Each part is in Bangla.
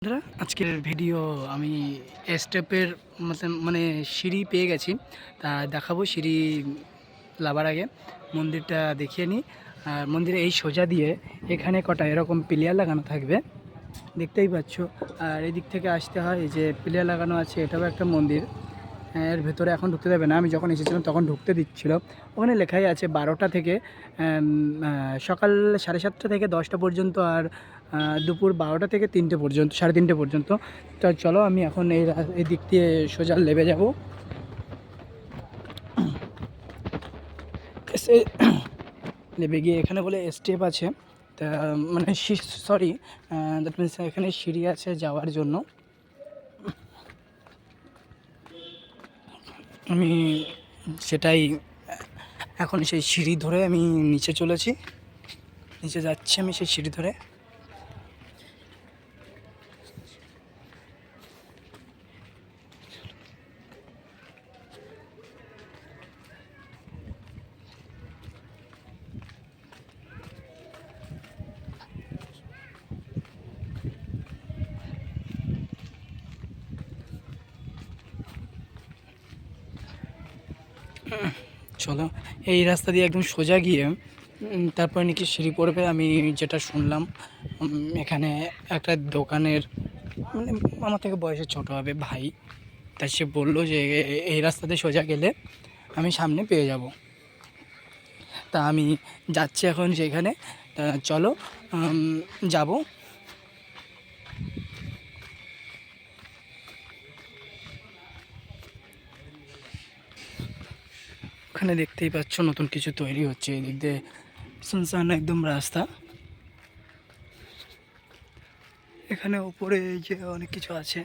বন্ধুরা, আজকের ভিডিও আমি স্টেপের মানে সিঁড়ি পেয়ে গেছি, তা দেখাবো। সিঁড়ি লাভার আগে মন্দিরটা দেখিয়ে নিই। আর মন্দিরে এই সোজা দিয়ে এখানে কটা এরকম পিলিয়ার লাগানো থাকবে, দেখতেই পাচ্ছ। আর এই দিক থেকে আসতে হয়, এই যে পিলিয়ার লাগানো আছে, এটাও একটা মন্দির। এর ভেতরে এখন ঢুকতে দেবে না, আমি যখন এসেছিলাম তখন ঢুকতে দিচ্ছিল। ওখানে লেখাই আছে 12টা থেকে সকাল 7:30 থেকে 10টা পর্যন্ত, আর দুপুর 12টা থেকে 3টে পর্যন্ত, 3:30 পর্যন্ত। তো চলো আমি এখন এই দিক দিয়ে সোজা লেবে যাব। এসে লেবে গিয়ে এখানে বলে স্টেপ আছে, তা মানে সরি, দ্যাট মিনস এখানে সিঁড়ি আছে যাওয়ার জন্য। আমি সেটাই এখন সেই সিঁড়ি ধরে আমি নিচে চলেছি, নিচে যাচ্ছি আমি সেই সিঁড়ি ধরে। চলো, এই রাস্তা দিয়ে একদম সোজা গিয়ে তারপরে নাকি সিঁড়ি পড়বে। আমি যেটা শুনলাম, এখানে একটা দোকানের, মানে আমার থেকে বয়সে ছোট হবে ভাই, তাই সে বললো যে এই রাস্তাতে সোজা গেলে আমি সামনে পেয়ে যাব। তা আমি যাচ্ছি এখন সেখানে। তা চলো যাব। ওখানে দেখতেই পাচ্ছ নতুন কিছু তৈরি হচ্ছে, এদিক দিয়ে শুনশান একদম রাস্তা। এখানে উপরে যে অনেক কিছু আছে,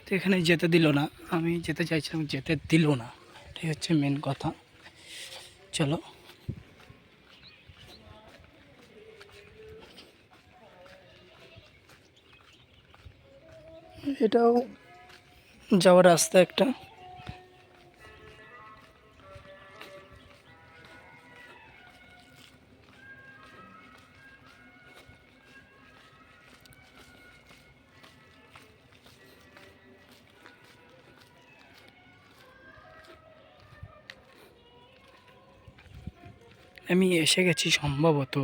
তো এখানে যেতে দিল না। আমি যেতে চাইছিলাম, যেতে দিল না, এটাই হচ্ছে মেন কথা। চলো, এটাও যাওয়ার রাস্তা একটা। আমি এসে গেছি সম্ভবত।